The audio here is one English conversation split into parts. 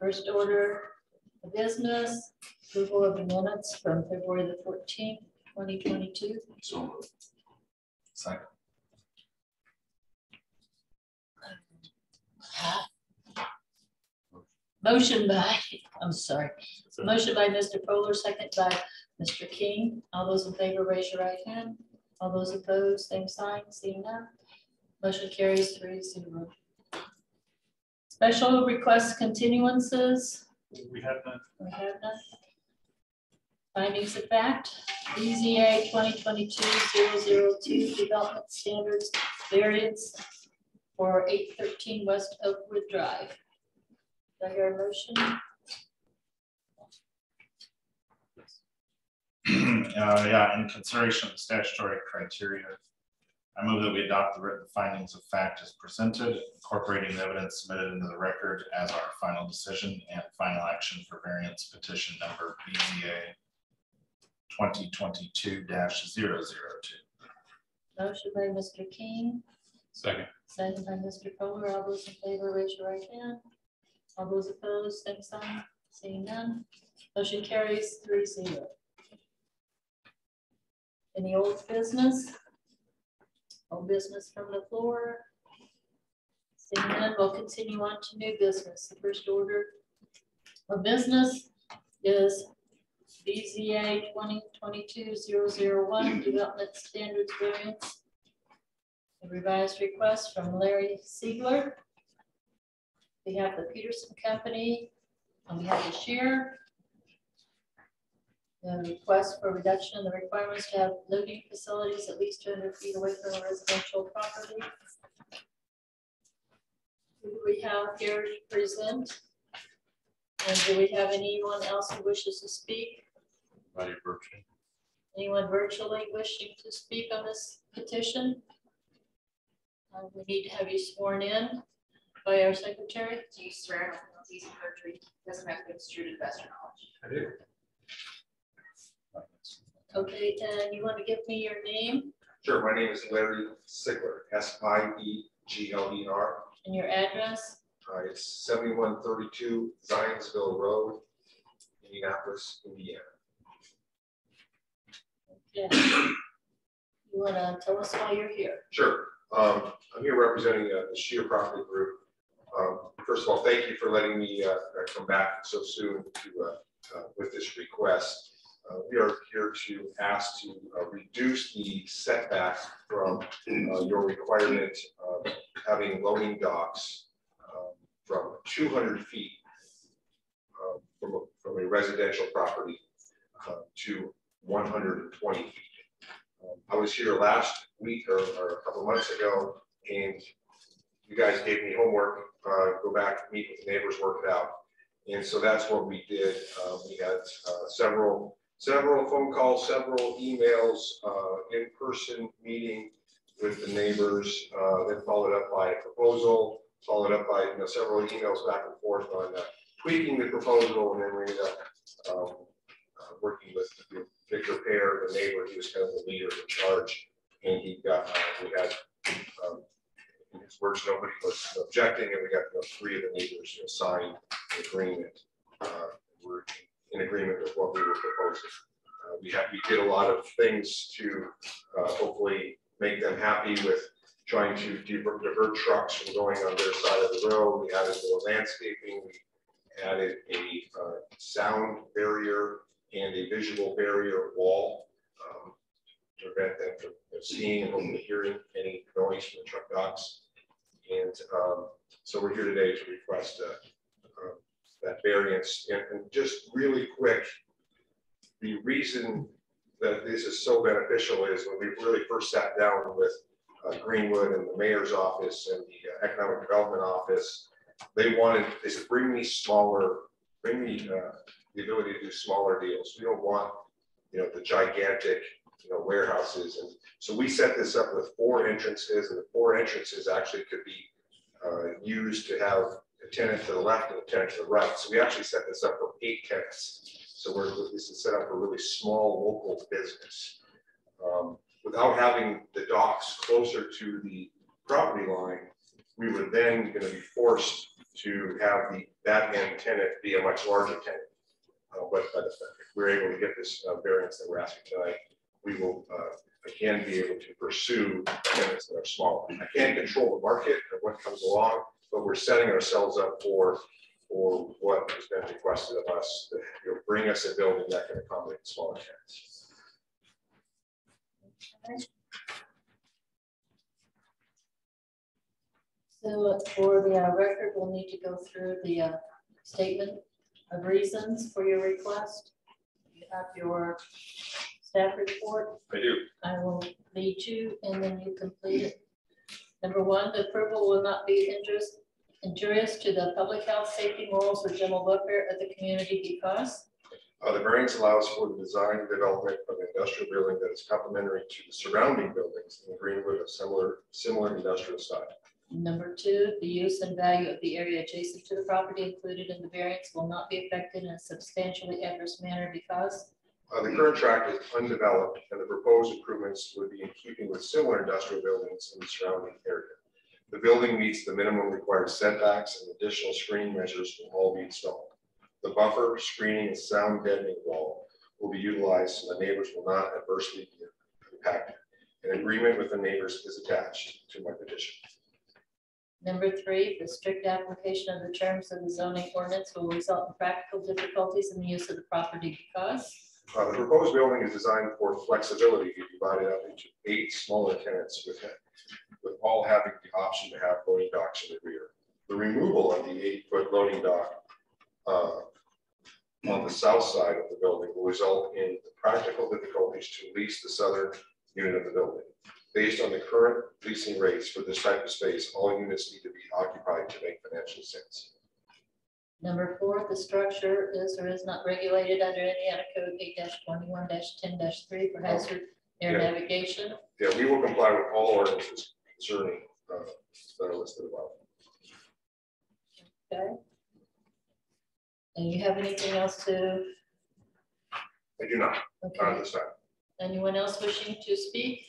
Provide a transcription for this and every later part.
First order of business, approval of the minutes from February the 14th, 2022. So moved. Second. Motion by Mr. Polar, second by Mr. King. All those in favor, raise your right hand. All those opposed, same sign. Seeing none, motion carries 3-0. Special request continuances. We have none. We have none. Findings of fact, BZA 2022-002 Development Standards Variance for 813 West Oakwood Drive. Do I hear a motion? Yeah, in consideration of the statutory criteria, I move that we adopt the written findings of fact as presented, incorporating the evidence submitted into the record as our final decision and final action for variance petition number BZA 2022-002. Motion by Mr. King. Second. Second by Mr. Polar. All those in favor, raise your right hand. All those opposed, same sign. Seeing none, motion carries 3-0. Any old business? Old business from the floor? Seeing none, we'll continue on to new business. The first order of business is BZA 2022-001 Development Standards Variance. A revised request from Larry Siegler. We have the Peterson Company, and we have the share. The request for reduction in the requirements to have loading facilities at least 200 feet away from a residential property. Who do we have here to present? And do we have anyone else who wishes to speak? Virtually. Anyone virtually wishing to speak on this petition? We need to have you sworn in by our secretary. Do you swear no penalties and perjury doesn't have to be construed to the best of your knowledge? I do. Okay, and you want to give me your name? Sure, my name is Larry Siegler, S-I-E-G-L-E-R. And your address? It's 7132 Zionsville Road, Indianapolis, Indiana. Yeah. You want to tell us why you're here? Sure. I'm here representing the Shear Property Group. First of all, thank you for letting me come back so soon to, with this request. We are here to ask to reduce the setback from your requirement of having loading docks from 200 feet from a residential property to 120 feet. I was here last week or a couple months ago, and you guys gave me homework, go back, meet with the neighbors, work it out. And so that's what we did. We had several phone calls, several emails, in-person meeting with the neighbors, then followed up by a proposal, followed up by several emails back and forth on tweaking the proposal, and then we ended up working with Victor Pear, the neighbor. He was kind of the leader in charge, and he got we had in his words, nobody was objecting, and we got 3 of the neighbors sign an agreement. We're in agreement with what we were proposing. We did a lot of things to hopefully make them happy with trying to divert trucks from going on their side of the road. We added more landscaping. We added a sound barrier and a visual barrier wall to prevent them from seeing and hopefully hearing any noise from the truck docks. And so we're here today to request that variance. And just really quick, the reason that this is so beneficial is when we really first sat down with Greenwood and the mayor's office and the economic development office, they said, bring me the ability to do smaller deals. We don't want, the gigantic, warehouses. And so we set this up with 4 entrances, and the 4 entrances actually could be used to have a tenant to the left and a tenant to the right. So we actually set this up for 8 tenants. So this is set up for really small local business. Without having the docks closer to the property line, we were then going to be forced to have that end tenant be a much larger tenant. But if we're able to get this variance that we're asking tonight, we will again be able to pursue tenants that are smaller. I can't control the market or what comes along, but we're setting ourselves up for what has been requested of us, to bring us a building that can accommodate smaller tenants. Okay. So for the record, we'll need to go through the statement of reasons for your request. You have your staff report. I do. I will lead you and then you complete it. Number one, the approval will not be injurious to the public health, safety, morals, or general welfare of the community because The variance allows for the design and development of an industrial building that is complementary to the surrounding buildings in Greenwood of similar industrial style. number two, the use and value of the area adjacent to the property included in the variance will not be affected in a substantially adverse manner because The current tract is undeveloped and the proposed improvements would be in keeping with similar industrial buildings in the surrounding area. The building meets the minimum required setbacks and additional screening measures will all be installed. The buffer, screening, and sound deadening wall will be utilized so the neighbors will not adversely be impacted. An agreement with the neighbors is attached to my petition. number three, the strict application of the terms of the zoning ordinance will result in practical difficulties in the use of the property because The proposed building is designed for flexibility to be divided up into 8 smaller tenants with all having the option to have loading docks in the rear. The removal of the 8-foot loading dock on the south side of the building will result in the practical difficulties to lease the southern unit of the building. Based on the current leasing rates for this type of space, all units need to be occupied to make financial sense. number four, the structure is or is not regulated under Indiana Code 8-21-10-3 for hazard air Yeah. navigation. Yeah, we will comply with all ordinances concerning that are listed above. Okay. And you have anything else to, I do not, not at okay, this time. anyone else wishing to speak?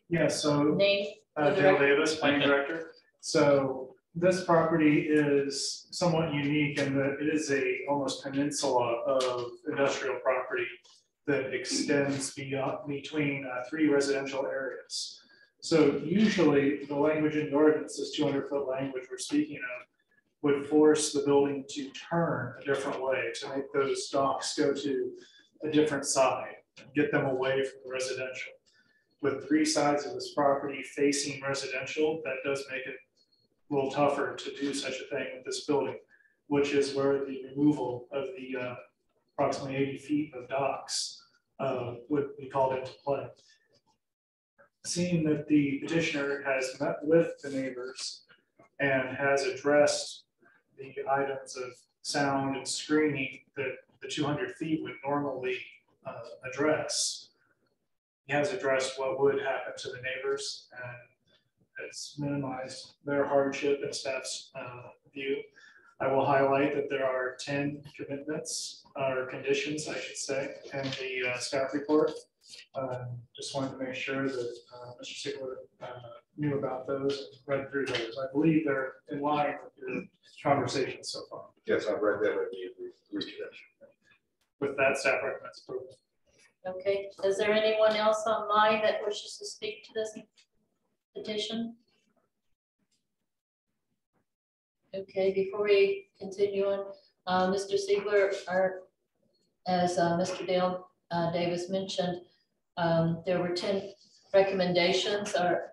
Yeah, so Name, for the Dale record. Davis, planning director. So this property is somewhat unique in that it is a almost peninsula of industrial property that extends beyond between 3 residential areas. So usually the language in the ordinance, this 200-foot language we're speaking of, would force the building to turn a different way to make those docks go to a different side, get them away from the residential. With 3 sides of this property facing residential, that does make it a little tougher to do such a thing with this building, which is where the removal of the approximately 80 feet of docks would be called into play. Seeing that the petitioner has met with the neighbors and has addressed the items of sound and screening that the 200 feet would normally address, he has addressed what would happen to the neighbors and it's minimized their hardship and staff's view. I will highlight that there are 10 commitments or conditions, I should say, in the staff report. Just wanted to make sure that Mr. Sigler knew about those and read through those. I believe they're in line with your conversation so far. Yes, I've read them and we agree to that. With that, staff recommends approval. Okay, is there anyone else online that wishes to speak to this petition? Okay, before we continue on, Mr. Siegler, as Mr. Dale Davis mentioned, there were 10 recommendations. Are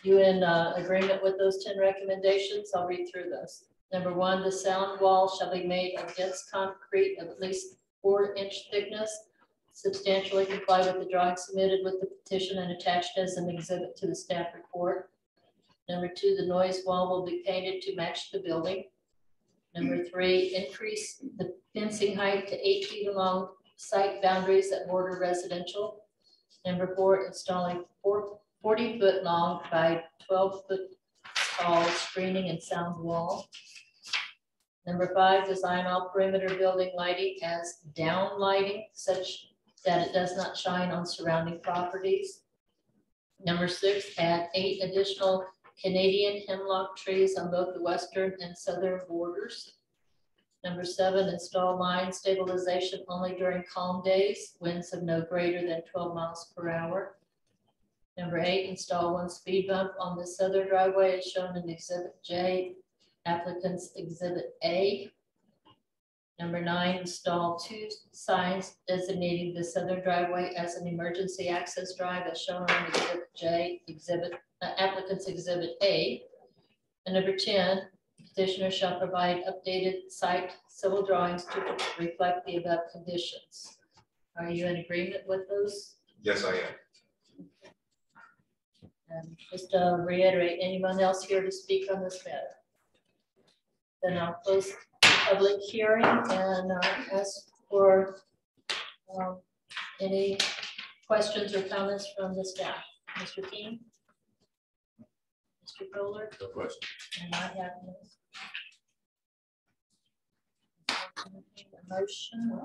you in agreement with those 10 recommendations? I'll read through those. Number 1, the sound wall shall be made of dense concrete of at least 4-inch thickness, substantially comply with the drawing submitted with the petition and attached as an exhibit to the staff report. Number 2, the noise wall will be painted to match the building. Number 3, increase the fencing height to 8 feet along site boundaries that border residential. Number 4, installing 40-foot long by 12-foot tall screening and sound wall. Number 5, design all perimeter building lighting as down lighting such that it does not shine on surrounding properties. Number 6, add 8 additional Canadian hemlock trees on both the western and southern borders. Number 7, install mine stabilization only during calm days, winds of no greater than 12 miles per hour. Number 8, install 1 speed bump on the southern driveway as shown in Exhibit J, applicant's Exhibit A. Number 9, install 2 signs designating the southern driveway as an emergency access drive as shown on Exhibit J, applicant's Exhibit A. And number 10, petitioner shall provide updated site civil drawings to reflect the above conditions. Are you in agreement with those? Yes, I am. And just to reiterate, anyone else here to speak on this matter? Then I'll close the public hearing and ask for any questions or comments from the staff. Mr. King? Mr. Kohler? No question. And I have no. A motion.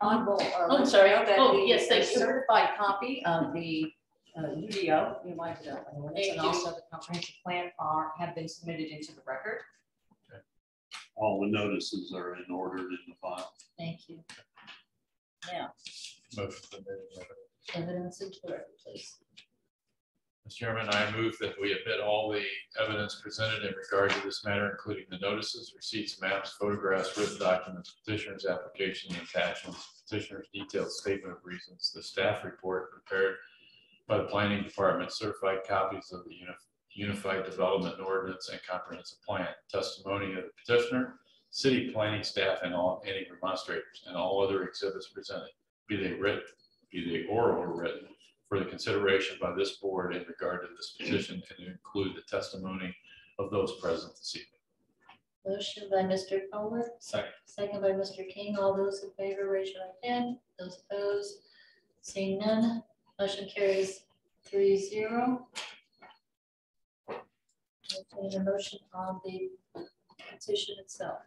Honorable. Oh, I'm sorry. That Oh, the yes, thank you. certified copy of the UDO, you might know, Thank and you. also the comprehensive plan have been submitted into the record. All the notices are in order in the file. Thank you. Now, Motion to admit evidence into the record, please. Mr. Chairman, I move that we admit all the evidence presented in regard to this matter, including the notices, receipts, maps, photographs, written documents, petitioner's application, and attachments, petitioner's detailed statement of reasons, the staff report prepared by the planning department, certified copies of the Unified Development Ordinance and Comprehensive Plan, testimony of the petitioner, city planning staff, and any remonstrators, and all other exhibits presented, be they written, be they oral or written, for the consideration by this board in regard to this petition, and to include the testimony of those present this evening. Motion by Mr. Kohler. Second. Second by Mr. King. All those in favor, raise your right hand. Those opposed, seeing none, motion carries 3-0. Entertain a motion on the petition itself.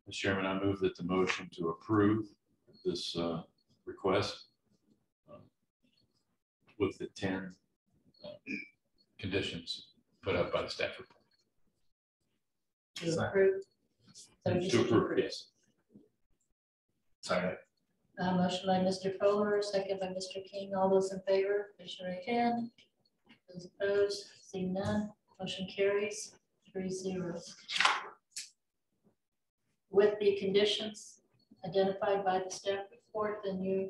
Mr. Chairman, I move that the motion to approve this request with the 10 conditions put up by the staff report. To Second. approve. So just To approve, yes. Second. Motion by Mr. Kohler, second by Mr. King. All those in favor, raise your right hand. Those opposed, seeing none, motion carries 3-0. With the conditions identified by the staff report, then you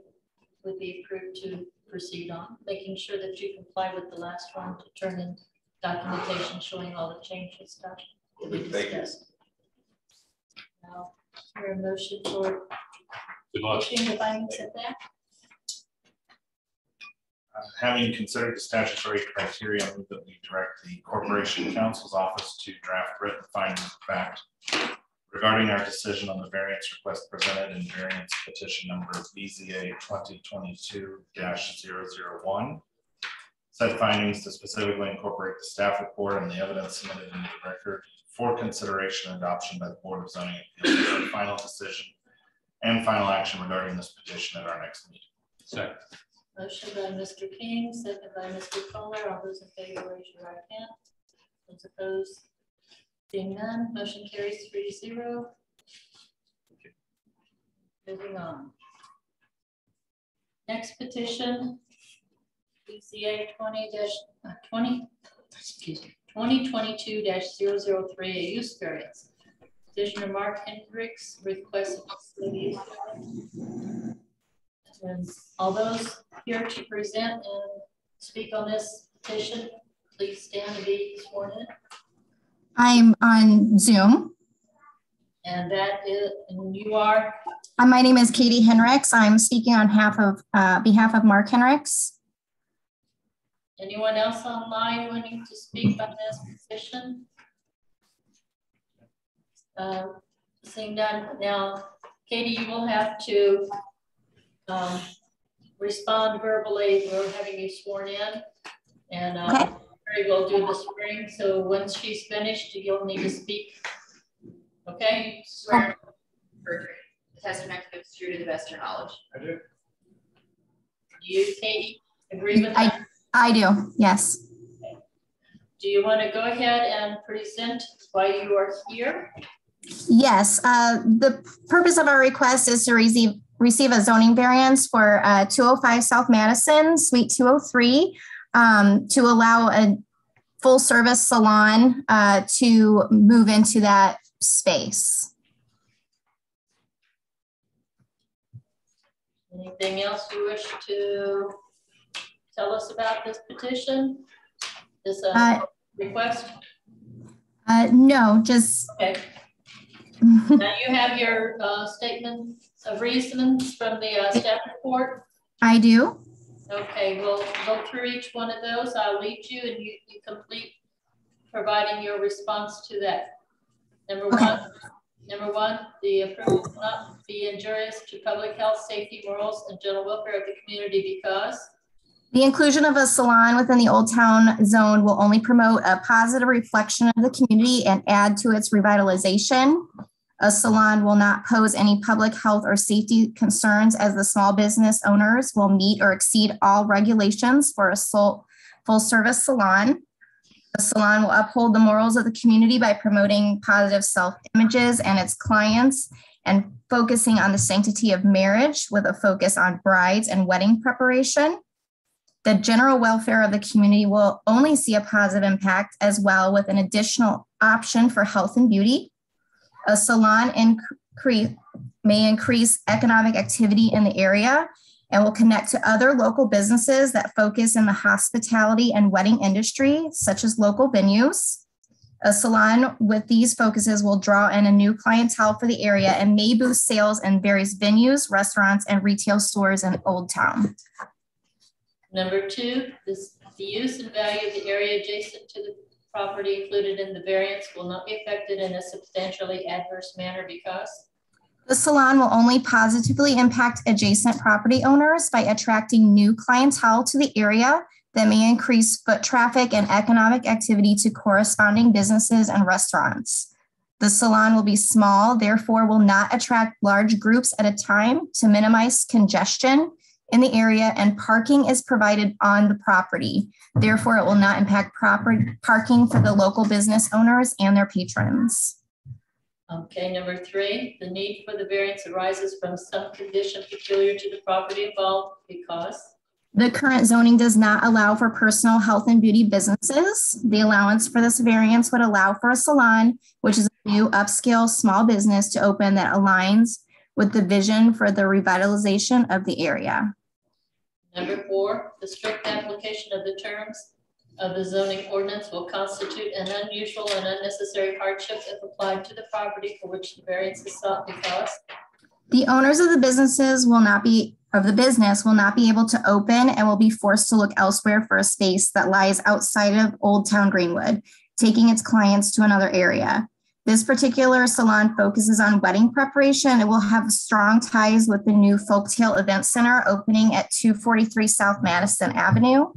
would be approved to proceed on, making sure that you comply with the last one to turn in documentation showing all the changes that we Thank you. discussed. Now, your motion for Good luck. pushing the findings of that. Having considered the statutory criteria, I move that we direct the Corporation Counsel's Office to draft written findings of fact regarding our decision on the variance request presented in variance petition number BZA 2022-001. Said findings to specifically incorporate the staff report and the evidence submitted into the record for consideration and adoption by the Board of Zoning Appeals for final decision and final action regarding this petition at our next meeting. Second. Motion by Mr. King, second by Mr. Kohler. All those in favor, raise your right hand. Those opposed, seeing none, motion carries 3-0. Moving on. Next petition, BCA 2022-003, a use variance. Petitioner Mark Hendricks requests facility use variance. And all those here to present and speak on this petition, please stand and be sworn in. I'm on Zoom. And that is, and you are? My name is Katie Henricks. I'm speaking on behalf of Mark Henricks. Anyone else online wanting to speak on this petition? Seeing none, now, Katie, you will have to respond verbally. We're having you sworn in, and Okay. Mary will do the swearing. So once she's finished, you'll need to speak. Okay. Swear perjury. The testimony is true to the best of your knowledge. I do. You, Katie, agree with that? I do, yes. Do you want to go ahead and present why you are here? Yes, the purpose of our request is to receive a zoning variance for 205 South Madison, Suite 203, to allow a full service salon to move into that space. Anything else you wish to tell us about this petition? This request? No, just. Okay. Now you have your statement of reasons from the staff report. I do. Okay, we'll go through each one of those. I'll lead you and you complete providing your response to that. Number one, the approval will not be injurious to public health, safety, morals, and general welfare of the community because the inclusion of a salon within the Old Town zone will only promote a positive reflection of the community and add to its revitalization. A salon will not pose any public health or safety concerns as the small business owners will meet or exceed all regulations for a full service salon. The salon will uphold the morals of the community by promoting positive self-images and its clients and focusing on the sanctity of marriage with a focus on brides and wedding preparation. The general welfare of the community will only see a positive impact as well with an additional option for health and beauty. A salon may increase economic activity in the area and will connect to other local businesses that focus in the hospitality and wedding industry, such as local venues. A salon with these focuses will draw in a new clientele for the area and may boost sales in various venues, restaurants, and retail stores in Old Town. Number two, the use and value of the area adjacent to the property included in the variance will not be affected in a substantially adverse manner because the salon will only positively impact adjacent property owners by attracting new clientele to the area that may increase foot traffic and economic activity to corresponding businesses and restaurants. The salon will be small, therefore will not attract large groups at a time to minimize congestion in the area, and parking is provided on the property. Therefore, it will not impact parking for the local business owners and their patrons. Okay, number three, the need for the variance arises from some condition peculiar to the property involved because the current zoning does not allow for personal health and beauty businesses. The allowance for this variance would allow for a salon, which is a new upscale small business to open that aligns with the vision for the revitalization of the area. Number four, the strict application of the terms of the zoning ordinance will constitute an unusual and unnecessary hardship if applied to the property for which the variance is sought because the owners of the business will not be able to open and will be forced to look elsewhere for a space that lies outside of Old Town Greenwood, taking its clients to another area. This particular salon focuses on wedding preparation. It will have strong ties with the new Folktale Event Center opening at 243 South Madison Avenue.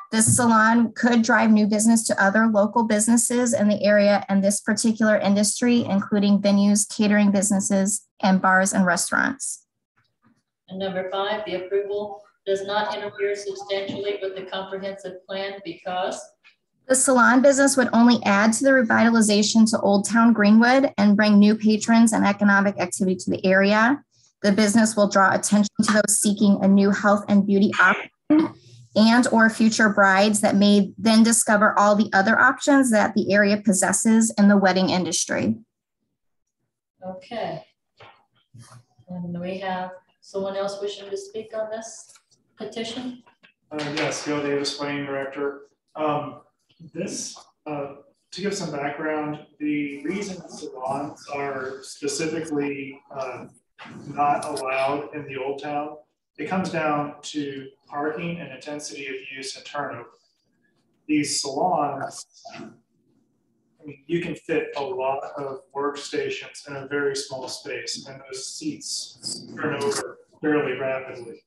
This salon could drive new business to other local businesses in the area and this particular industry, including venues, catering businesses, and bars and restaurants. And number five, the approval does not interfere substantially with the comprehensive plan because the salon business would only add to the revitalization to Old Town Greenwood and bring new patrons and economic activity to the area. The business will draw attention to those seeking a new health and beauty option and or future brides that may then discover all the other options that the area possesses in the wedding industry. Okay. And we have someone else wishing to speak on this petition? Yes, Gail Davis, Planning Director. To give some background, the reason salons are specifically not allowed in the Old Town, it comes down to parking and intensity of use and turnover. These salons, you can fit a lot of workstations in a very small space, and those seats turn over fairly rapidly.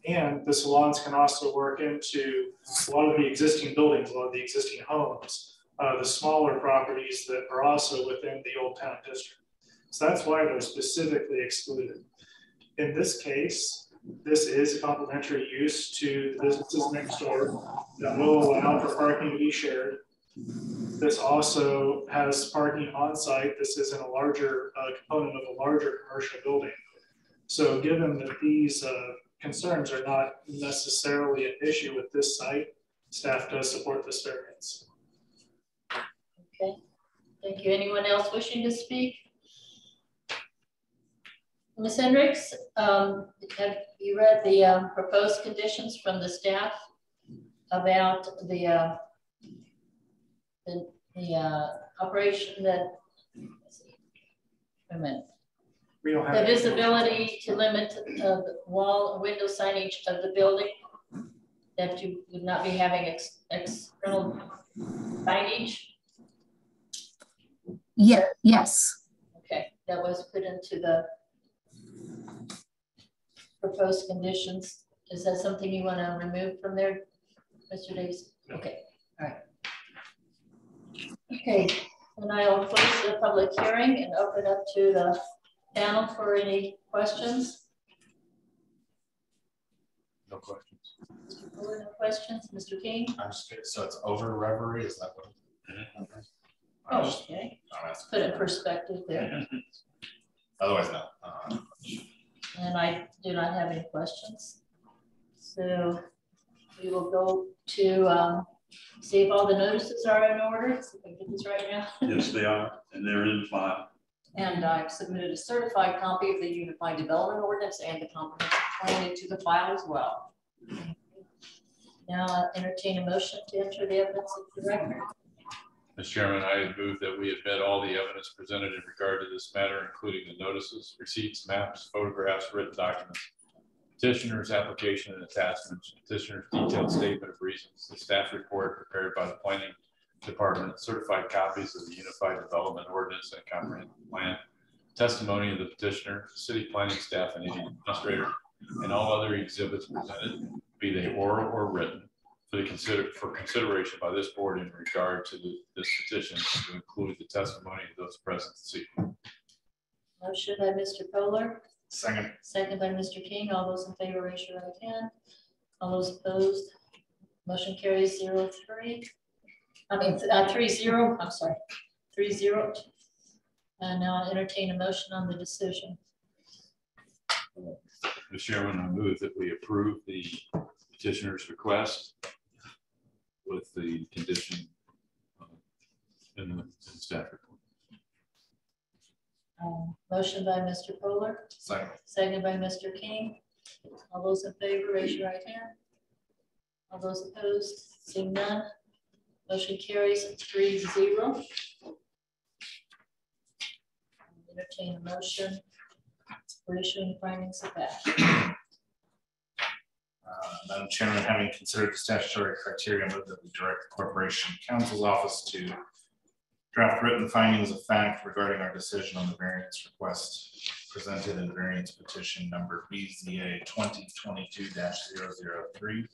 And the salons can also work into a lot of the existing buildings, a lot of the existing homes, the smaller properties that are also within the Old Town District. So that's why they're specifically excluded. In this case, this is complementary use to the businesses next door that will allow for parking to be shared. This also has parking on site. This is in a larger component of a larger commercial building. So given that these concerns are not necessarily an issue with this site, staff does support this variance. Okay, thank you. Anyone else wishing to speak? Ms. Hendricks, have you read the proposed conditions from the staff about the operation that, wait a minute. We don't have The visibility to limit the wall and window signage of the building, that you would not be having external signage? Yeah, yes. Okay, that was put into the proposed conditions. Is that something you want to remove from there, Mr. Davis? Okay, all right. Okay, and I'll close the public hearing and open up to the panel for any questions. No questions. Mr. Fuller, no questions. Mr. King? I'm just curious, so it's over Reverie, is that what? Oh, okay. Let's put it in perspective there. Otherwise, no. And I do not have any questions. So we will go to see if all the notices are in order. See if I get this right now. Yes, they are, and they're in the file. And I've submitted a certified copy of the Unified Development Ordinance and the comprehensive plan into the file as well. Now I'll entertain a motion to enter the evidence of the record. Mr. Chairman, I move that we admit all the evidence presented in regard to this matter, including the notices, receipts, maps, photographs, written documents, petitioner's application and attachments, petitioner's detailed statement of reasons, the staff report prepared by the planning department, certified copies of the Unified Development Ordinance and comprehensive plan, testimony of the petitioner, city planning staff, and any administrator, and all other exhibits presented, be they oral or written, for consideration by this board in regard to this petition, to include the testimony of those present this evening. Motion by Mr. Kohler. Second. Second by Mr. King. All those in favor, raise your right hand. All those opposed, motion carries 0-3. I mean 3-0. I'm sorry, 3-0. And now I'll entertain a motion on the decision. Mr. Chairman, I move that we approve the petitioner's request with the condition in the staff report. Motion by Mr. Kohler. Second. Second by Mr. King. All those in favor, raise your right hand. All those opposed, seeing none. Motion carries 3-0. Entertain a motion for issuing findings of fact. Madam Chairman, having considered the statutory criteria, move that we direct the Corporation Counsel's Office to draft written findings of fact regarding our decision on the variance request presented in variance petition number BZA 2022-003.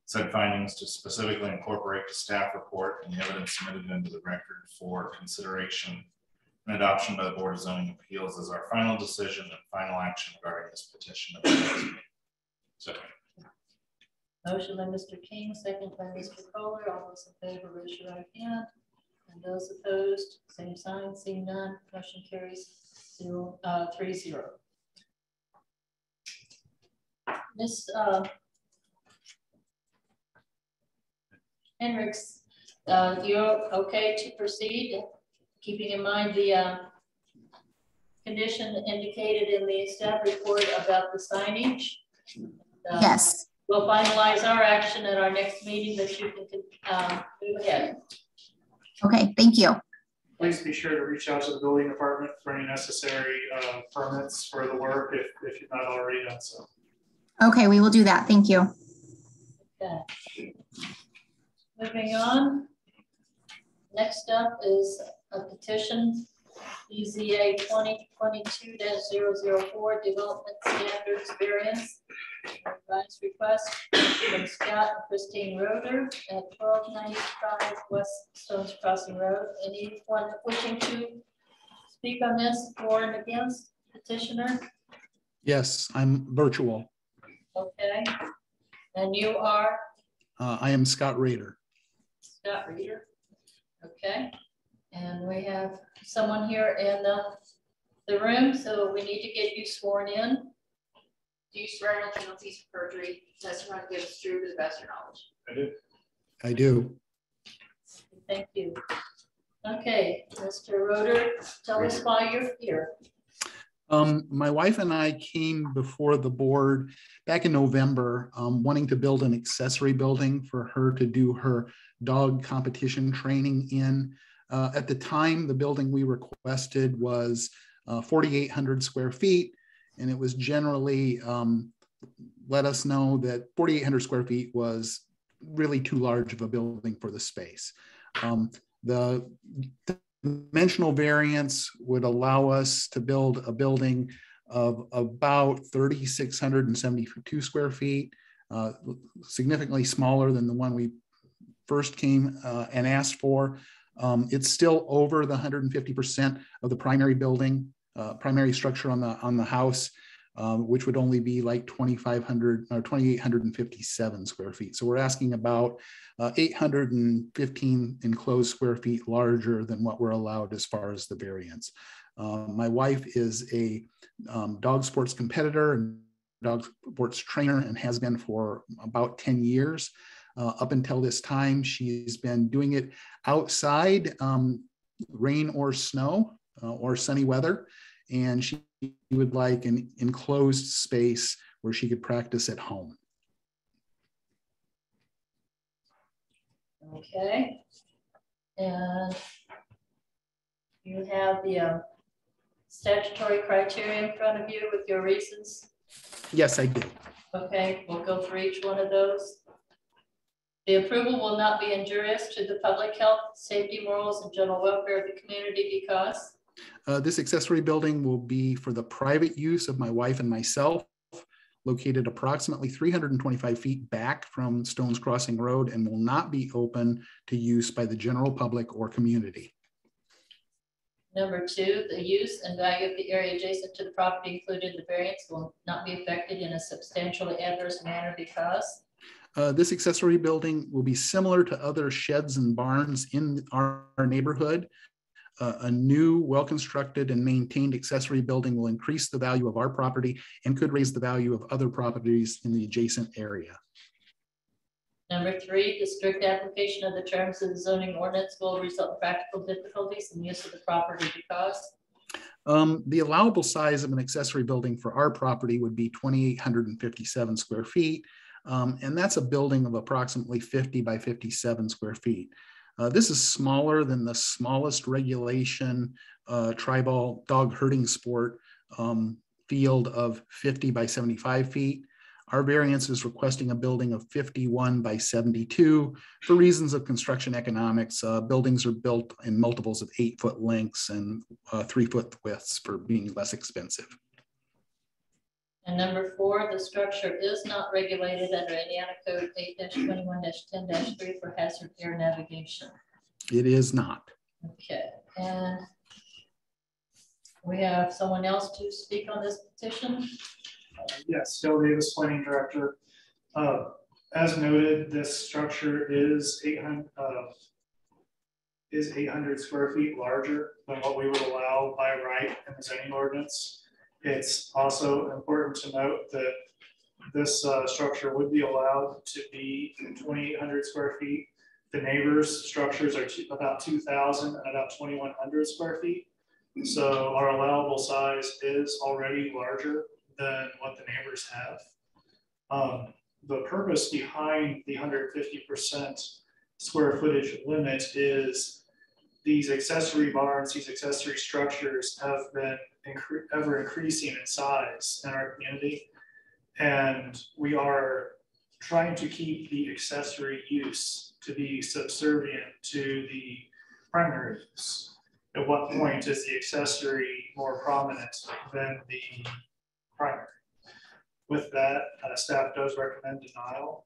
Said findings to specifically incorporate the staff report and the evidence submitted into the record for consideration and adoption by the Board of Zoning Appeals as our final decision and final action regarding this petition. Second. Motion by Mr. King, second by Mr. Kohler. All those in favor, raise your right hand. And those opposed, same sign, seeing none. Motion carries 3-0. Ms. Hendricks, you're okay to proceed, keeping in mind the condition indicated in the staff report about the signage? Yes. We'll finalize our action at our next meeting that you can move ahead. Okay, thank you. Please be sure to reach out to the building department for any necessary permits for the work if you've not already done so. Okay, we will do that. Thank you. Okay. Moving on. Next up is a petition, BZA 2022-004 Development Standards Variance. Advice request from Scott and Christine Roeder at 1295 West Stones Crossing Road. Anyone wishing to speak on this for and against petitioner? Yes, I'm virtual. Okay. And you are I am Scott Rader. Scott Reader. Okay. And we have someone here in the room, so we need to get you sworn in. Do you swear no penalties for perjury, testimony to give is true to the best of your knowledge? I do. I do. Thank you. Okay, Mr. Roder, tell us why you're here. My wife and I came before the board back in November, wanting to build an accessory building for her to do her dog competition training in. At the time, the building we requested was 4,800 square feet, and it was generally let us know that 4,800 square feet was really too large of a building for the space. The dimensional variance would allow us to build a building of about 3,672 square feet, significantly smaller than the one we first came and asked for. It's still over the 150% of the primary building, primary structure on the house, which would only be like 2,500 or 2,857 square feet. So we're asking about 815 enclosed square feet larger than what we're allowed as far as the variance. My wife is a dog sports competitor and dog sports trainer and has been for about 10 years. Up until this time, she's been doing it outside, rain or snow or sunny weather. And she would like an enclosed space where she could practice at home. Okay. And you have the statutory criteria in front of you with your reasons? Yes, I do. Okay, we'll go through each one of those. The approval will not be injurious to the public health, safety, morals, and general welfare of the community because this accessory building will be for the private use of my wife and myself, located approximately 325 feet back from Stones Crossing Road, and will not be open to use by the general public or community. Number two, the use and value of the area adjacent to the property included in the variance will not be affected in a substantially adverse manner because this accessory building will be similar to other sheds and barns in our neighborhood. A new, well-constructed and maintained accessory building will increase the value of our property and could raise the value of other properties in the adjacent area. Number three, the strict application of the terms of the zoning ordinance will result in practical difficulties in use of the property because the allowable size of an accessory building for our property would be 2,857 square feet. And that's a building of approximately 50 by 57 square feet. This is smaller than the smallest regulation tribal dog herding sport field of 50 by 75 feet. Our variance is requesting a building of 51 by 72. For reasons of construction economics, buildings are built in multiples of 8-foot lengths and 3-foot widths for being less expensive. And number four, the structure is not regulated under Indiana Code 8-21-10-3 for hazard air navigation. It is not. Okay, and we have someone else to speak on this petition. Yes, Dale Davis, Planning Director. As noted, this structure is 800 square feet larger than what we would allow by right in the zoning ordinance. It's also important to note that this structure would be allowed to be 2,800 square feet. The neighbors' structures are about 2,000 and about 2,100 square feet. So our allowable size is already larger than what the neighbors have. The purpose behind the 150% square footage limit is these accessory barns, these accessory structures have been ever increasing in size in our community. And we are trying to keep the accessory use to be subservient to the primary use. At what point is the accessory more prominent than the primary? With that, staff does recommend denial.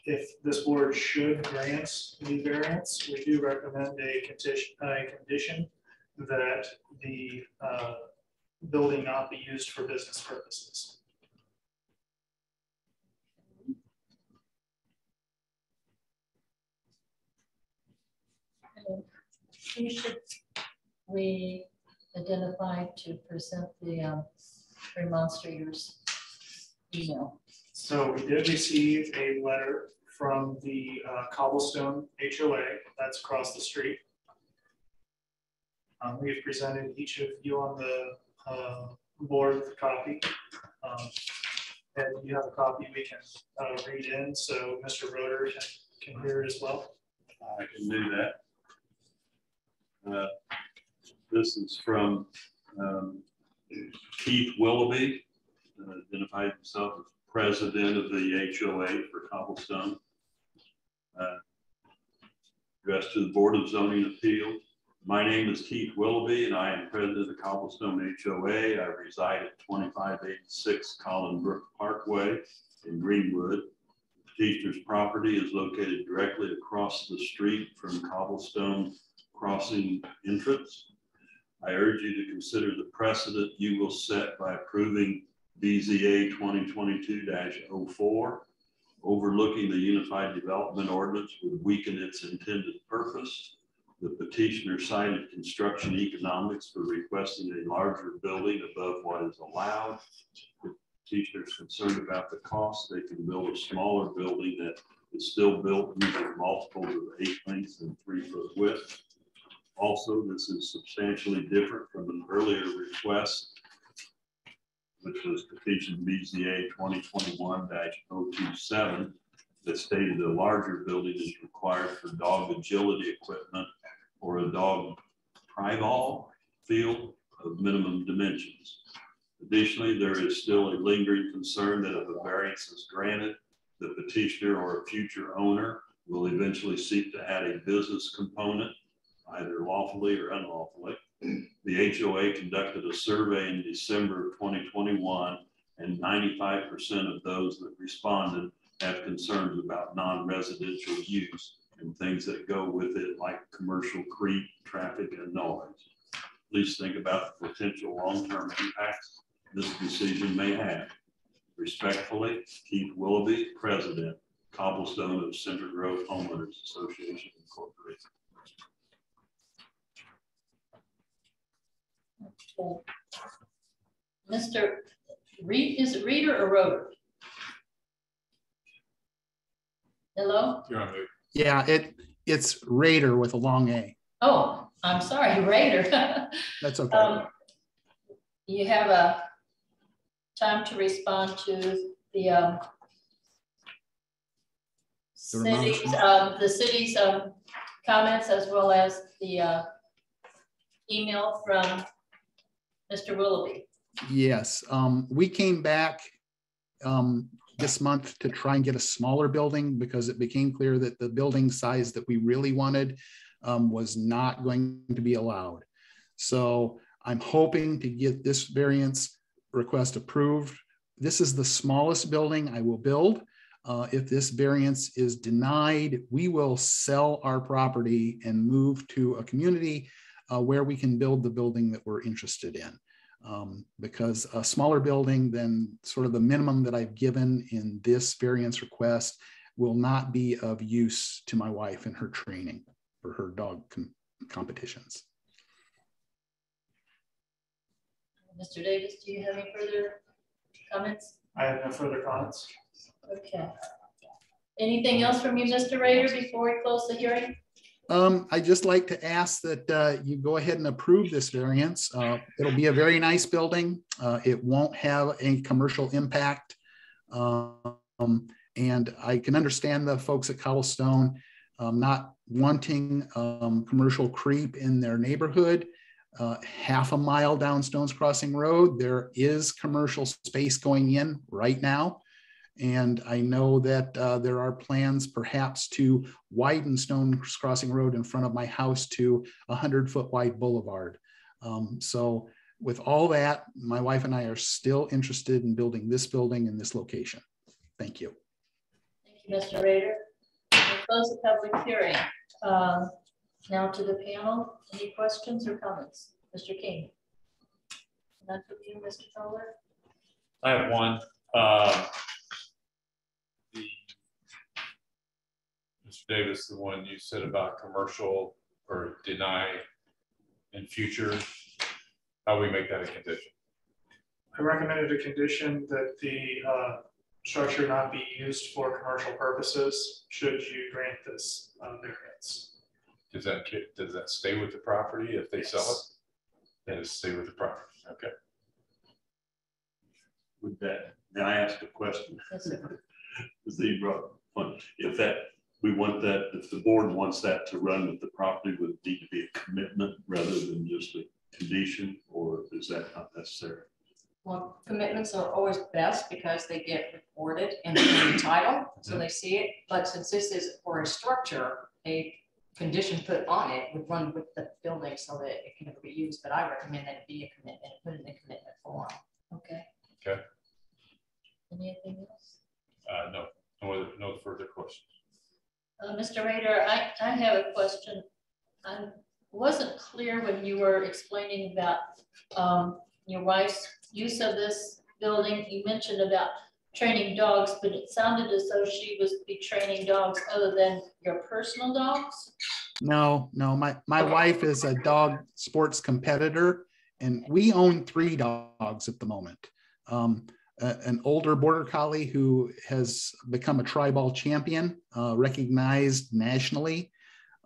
If this board should grant the variance, we do recommend a condition that the building not be used for business purposes. who should we identify to present the remonstrators email? So we did receive a letter from the Cobblestone HOA, that's across the street. We've presented each of you on the board with a copy. And you have a copy we can read in, so Mr. Roeder can hear it as well. I can do that. This is from Keith Willoughby, identified himself as president of the HOA for Cobblestone. Addressed to the Board of Zoning Appeal. My name is Keith Willoughby and I am president of Cobblestone HOA. I reside at 2586 Collin Brook Parkway in Greenwood. Petitioner's property is located directly across the street from Cobblestone Crossing entrance. I urge you to consider the precedent you will set by approving BZA 2022-04. Overlooking the Unified Development Ordinance would weaken its intended purpose. The petitioner cited construction economics for requesting a larger building above what is allowed. The petitioner is concerned about the cost. They can build a smaller building that is still built using multiples of 8 lengths and 3 foot width. Also, this is substantially different from an earlier request, which was petition BZA 2021-027, that stated a larger building is required for dog agility equipment or a dog prival field of minimum dimensions. Additionally, there is still a lingering concern that if a variance is granted, the petitioner or a future owner will eventually seek to add a business component, either lawfully or unlawfully. The HOA conducted a survey in December of 2021, and 95% of those that responded have concerns about non-residential use and things that go with it, like commercial creep, traffic, and noise. Please think about the potential long-term impacts this decision may have. Respectfully, Keith Willoughby, President, Cobblestone of Center Grove Homeowners Association, Incorporated. Okay. Mr. Reed, is it Reeder or Roeder? Hello? You're on mute. Yeah, it's Raider with a long A. Oh, I'm sorry, Raider. That's okay. You have a time to respond to the city's comments, as well as the email from Mr. Willoughby. Yes, we came back this month to try and get a smaller building because it became clear that the building size that we really wanted was not going to be allowed. So I'm hoping to get this variance request approved. This is the smallest building I will build. If this variance is denied, we will sell our property and move to a community where we can build the building that we're interested in. Because a smaller building than sort of the minimum that I've given in this variance request will not be of use to my wife in her training for her dog competitions. Mr. Davis, do you have any further comments? I have no further comments. Okay. Anything else from you, Mr. Raider, before we close the hearing? I'd just like to ask that you go ahead and approve this variance. It'll be a very nice building. It won't have a commercial impact. And I can understand the folks at Cobblestone not wanting commercial creep in their neighborhood. Half a mile down Stones Crossing Road, there is commercial space going in right now. And I know that there are plans perhaps to widen Stones Crossing Road in front of my house to a 100-foot wide boulevard. So with all that, my wife and I are still interested in building this building in this location. Thank you. Thank you, Mr. Raider. We'll close the public hearing. Now to the panel. Any questions or comments? Mr. King. Not for you, Mr. Fowler. I have one. Mr. Davis, the one you said about commercial or deny in future? How do we make that a condition? I recommended a condition that the structure not be used for commercial purposes should you grant this variance. Does that stay with the property if they sell it? Then it stay with the property. Okay. With that, may I ask a question? Yes, sir. If that, we want that, if the board wants that to run with the property, would it need to be a commitment rather than just a condition, or is that not necessary? Well, commitments are always best because they get recorded in the title, so they see it. But since this is for a structure, a condition put on it would run with the building so that it can never be used. But I recommend that it be a commitment, put it in the commitment form. Okay. Okay. Anything else? No further questions. Mr. Rader, I have a question. I wasn't clear when you were explaining about your wife's use of this building. You mentioned about training dogs, but it sounded as though she was be training dogs other than your personal dogs. No, my wife is a dog sports competitor, and we own 3 dogs at the moment. An older border collie who has become a tri-ball champion, recognized nationally,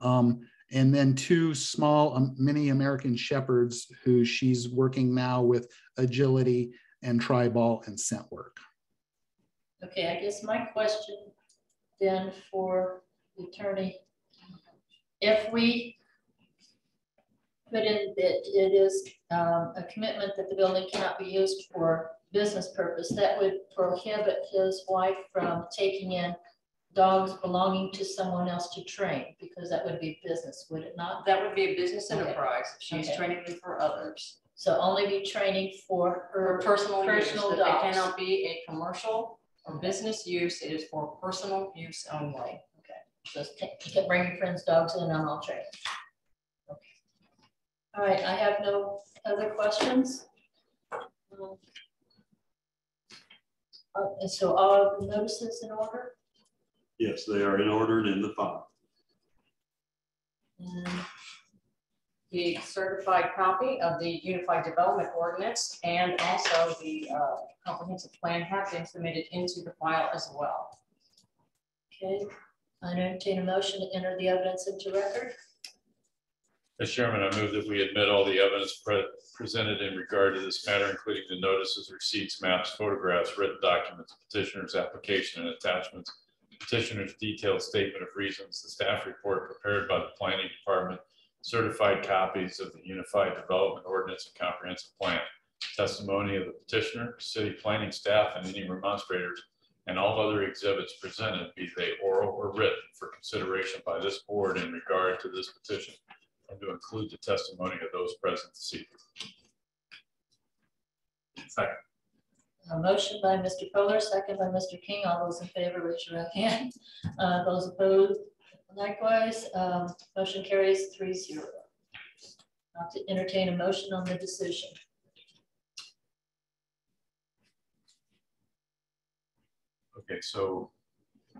and then 2 small mini American shepherds who she's working now with agility and tri-ball and scent work. Okay, I guess my question then for the attorney, if we put in that it is a commitment that the building cannot be used for business purpose, that would prohibit his wife from taking in dogs belonging to someone else to train, because that would be business, would it not? That would be a business Okay. enterprise. She's Okay. training them for others. So only be training for her Personal use, personal but dogs. they cannot be a commercial or business use. It is for personal use only. Just you can bring your friends' dogs in and I'll train. Okay. All right, I have no other questions. And so all of the notices in order? Yes, they are in order and in the file. And The certified copy of the Unified Development Ordinance and also the comprehensive plan have been submitted into the file as well. okay, I entertain a motion to enter the evidence into record. Mr. Chairman, I move that we admit all the evidence presented in regard to this matter, including the notices, receipts, maps, photographs, written documents, petitioner's application and attachments, petitioner's detailed statement of reasons, the staff report prepared by the planning department, certified copies of the Unified Development Ordinance and Comprehensive Plan, testimony of the petitioner, city planning staff, and any remonstrators, and all other exhibits presented, be they oral or written, for consideration by this board in regard to this petition, and to include the testimony of those present this evening. Second. A motion by Mr. Fuller, second by Mr. King. All those in favor, raise your right hand. Those opposed, likewise. Motion carries 3-0. Now to entertain a motion on the decision. Okay, so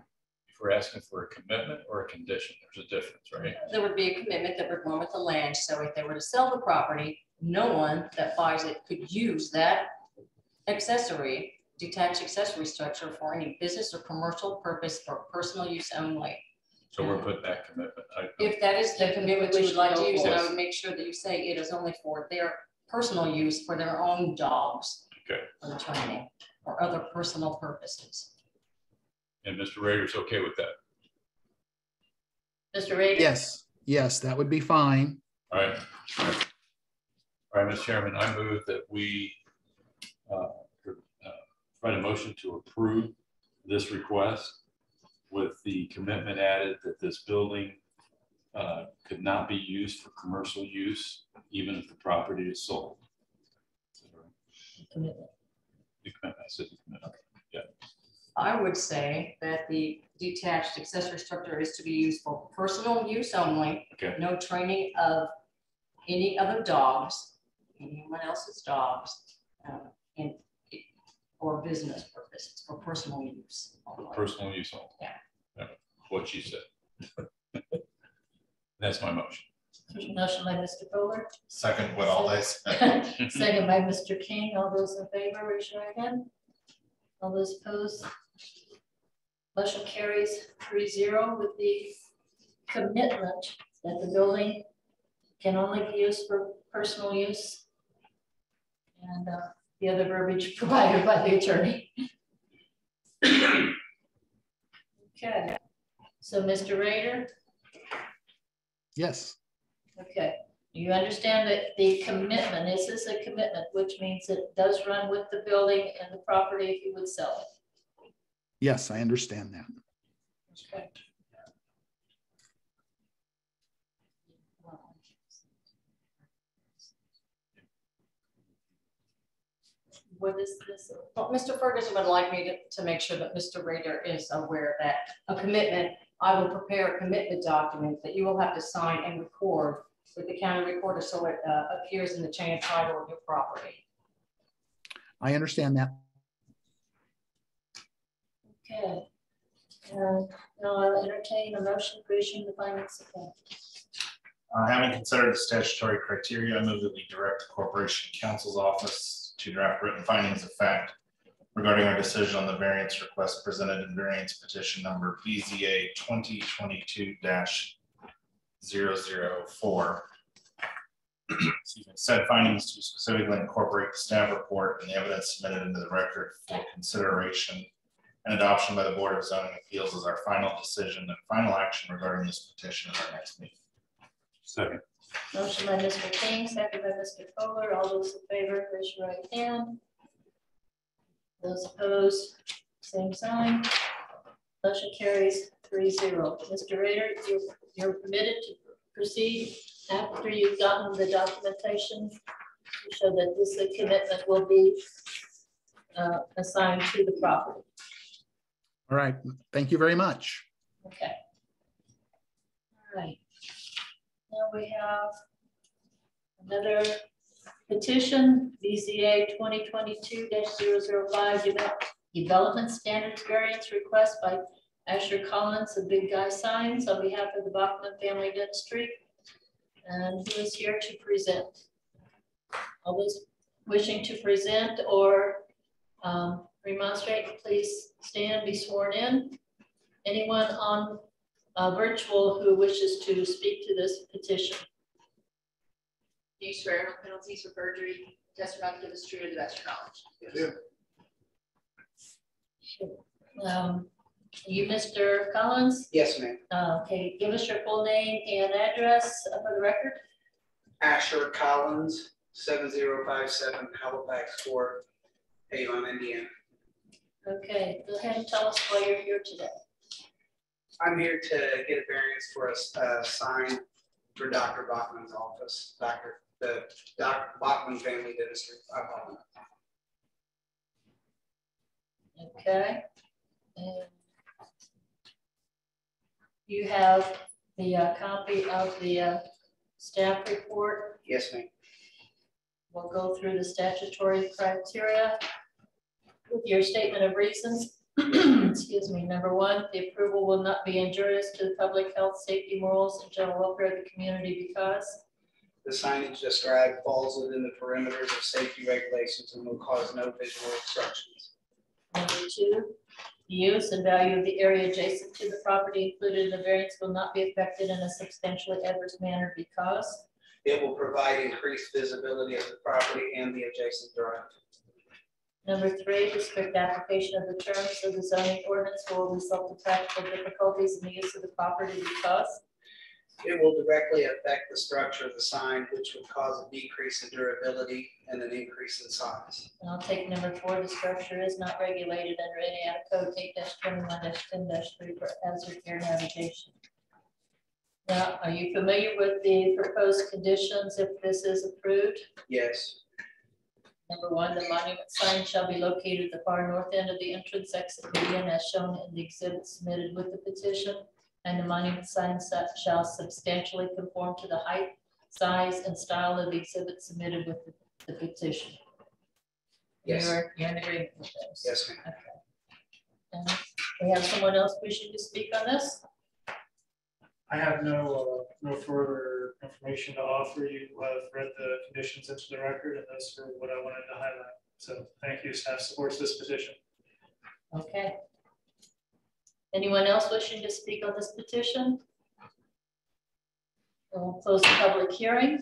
if we're asking for a commitment or a condition, there's a difference, right? There would be a commitment that would run with the land. So if they were to sell the property, no one that buys it could use that accessory, detached accessory structure for any business or commercial purpose for personal use only. So we're putting that commitment. If that is the commitment you would like to use, then I Yes. would make sure that you say it is only for their personal use for their own dogs. Okay. For the training or other personal purposes. And Mr. Rader's okay with that? Mr. Rader? Yes, that would be fine. All right. All right, Mr. Chairman, I move that we provide a motion to approve this request with the commitment added that this building could not be used for commercial use, even if the property is sold. Commitment. The commitment, I said the commitment. Yeah. I would say that the detached accessory structure is to be used for personal use only. Okay. No training of any other dogs, anyone else's dogs, or business purposes, for personal use. only. Personal use only. Yeah. What you said. That's my motion. Motion by Mr. Fuller. Second what all they said. Second by Mr. King. All those in favor, raise your hand. All those opposed. Motion carries 3-0 with the commitment that the building can only be used for personal use. And the other verbiage provided by the attorney. Okay, so Mr. Rader. Yes. Okay, you understand that the commitment, is this a commitment, which means it does run with the building and the property if you would sell it? Yes, I understand that. Okay. What is this? Well, Mr. Ferguson would like me to make sure that Mr. Rader is aware that a commitment, I will prepare a commitment document that you will have to sign and record with the county recorder so it appears in the chain of title of your property. I understand that. Okay. Now I'll entertain a motion for issuing the findings of fact. Having considered the statutory criteria, I move that we direct the Corporation Counsel's Office to draft written findings of fact regarding our decision on the variance request presented in variance petition number BZA 2022-004. Said findings to specifically incorporate the staff report and the evidence submitted into the record for consideration and adoption by the Board of Zoning Appeals as our final decision and final action regarding this petition at our next meeting. Second. Motion by Mr. King, second by Mr. Fuller. All those in favor, raise your right hand. Those opposed, same sign. Motion carries 3-0. Mr. Rader, you're permitted to proceed after you've gotten the documentation to show that this commitment will be assigned to the property. All right. Thank you very much. Okay. All right. Now we have another petition, BZA 2022-005 development standards variance request by Asher Collins of Big Guy Signs on behalf of the Bachman Family Dentistry. And who is here to present? All those wishing to present or remonstrate, please stand, be sworn in. Anyone on virtual who wishes to speak to this petition? Do you swear no penalties for perjury, testify to give the truth to the best of your knowledge? Sure. You, Mr. Collins? Yes, ma'am. Okay, give us your full name and address for the record. Asher Collins, 7057 Halifax Court, Avon, Indiana. Okay, go ahead and tell us why you're here today. I'm here to get a variance for a sign for Dr. Bachman's office, the Dr. Bachman Family Dentistry. Okay. And you have the copy of the staff report. Yes, ma'am. We'll go through the statutory criteria with your statement of reasons. Excuse me. Number one, the approval will not be injurious to the public health, safety, morals, and general welfare of the community because the signage described falls within the perimeters of safety regulations and will cause no visual obstructions. Number two, the use and value of the area adjacent to the property included in the variance will not be affected in a substantially adverse manner because it will provide increased visibility of the property and the adjacent drive. Number three, the strict application of the terms of the zoning ordinance will result in practical difficulties in the use of the property because it will directly affect the structure of the sign, which would cause a decrease in durability and an increase in size. And I'll take number four, the structure is not regulated under Indiana Code 8-21-10-3 for hazard air navigation. Now, are you familiar with the proposed conditions if this is approved? Yes. Number one, the monument sign shall be located at the far north end of the entrance exit median as shown in the exhibit submitted with the petition. And the monument sign shall substantially conform to the height, size, and style of the exhibit submitted with the petition. Yes. You're in agreement with those? Yes, ma'am. Okay. And we have someone else wishing to speak on this? I have no further information to offer you. I've read the conditions into the record, and those are what I wanted to highlight. So thank you. Staff supports this petition. Okay. Anyone else wishing to speak on this petition? We'll close the public hearing.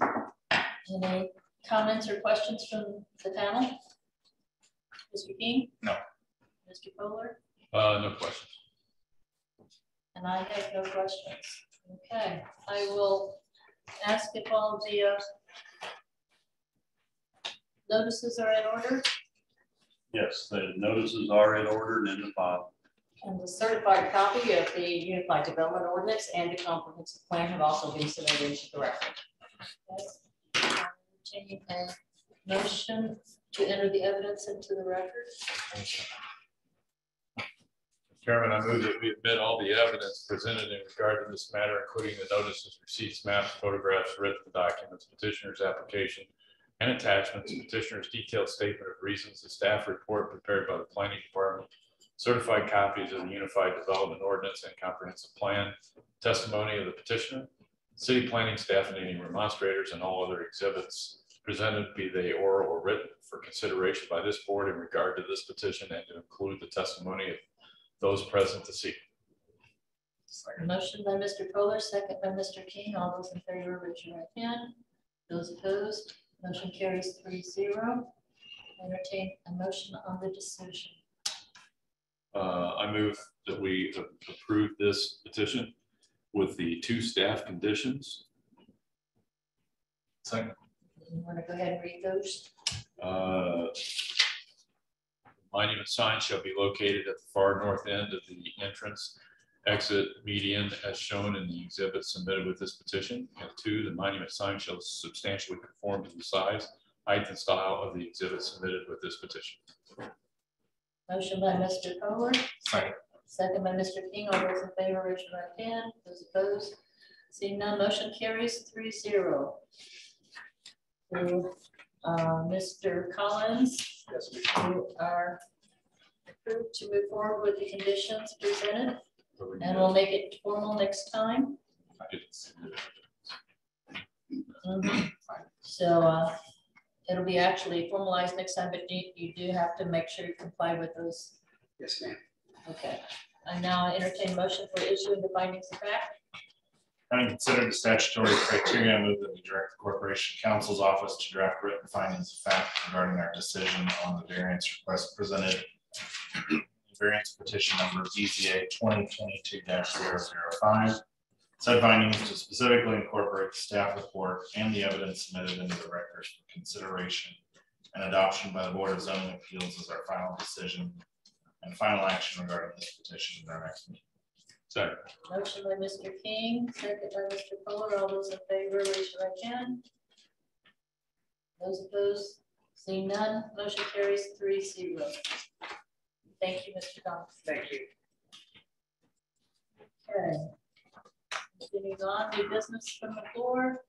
Any comments or questions from the panel? Mr. King? No. Mr. Kohler? No questions. And I have no questions. Okay, I will ask if all of the notices are in order. Yes, the notices are in order and in the file. And the certified copy of the Unified Development Ordinance and the comprehensive plan have also been submitted into the record. Okay. Taking a motion to enter the evidence into the record. Chairman, I move that we admit all the evidence presented in regard to this matter, including the notices, receipts, maps, photographs, written documents, petitioner's application, and attachments, petitioner's detailed statement of reasons, the staff report prepared by the planning department, certified copies of the Unified Development Ordinance and comprehensive plan, testimony of the petitioner, city planning staff and any remonstrators, and all other exhibits presented, be they oral or written, for consideration by this board in regard to this petition, and to include the testimony of those present to see. Motion by Mr. Kohler, second by Mr. King. All those in favor, raise your right hand. Those opposed, motion carries 3-0. Entertain a motion on the decision. I move that we approve this petition with the 2 staff conditions. Second. You want to go ahead and read those? Monument sign shall be located at the far north end of the entrance exit median as shown in the exhibit submitted with this petition. And 2, the monument sign shall substantially conform to the size, height, and style of the exhibit submitted with this petition. Motion by Mr. Kohler. Second. Second by Mr. King. All those in favor, raise your right hand. Those opposed, seeing none, motion carries 3-0. Mr. Collins, Yes, you are approved to move forward with the conditions presented, and we'll make it formal next time. So it'll be actually formalized next time, but you do have to make sure you comply with those. yes, ma'am. Okay, I now entertain motion for issuing the findings of fact. Having considered the statutory criteria, I move that we direct the Corporation Counsel's Office to draft written findings of fact regarding our decision on the variance request presented. Variance petition number BZA 2022-005. Said findings to specifically incorporate the staff report and the evidence submitted into the record for consideration and adoption by the Board of Zoning Appeals as our final decision and final action regarding this petition in our next meeting. Second. Motion by Mr. King, second by Mr. Kohler. All those in favor, raise your right hand. Those opposed, seeing none, motion carries 3-0. Thank you, Mr. Thomas. Thank you. Okay. Continuing on, new business from the floor.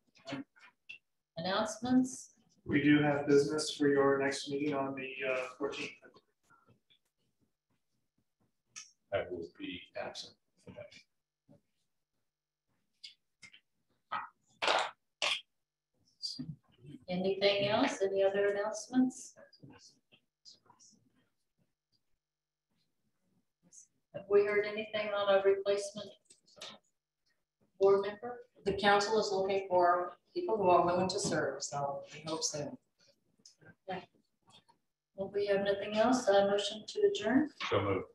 Announcements. We do have business for your next meeting on the 14th. I will be absent from that. Anything else? Any other announcements? Have we heard anything on a replacement board member? The council is looking for people who are willing to serve, so we hope soon. If we have nothing else, I motion to adjourn. So moved.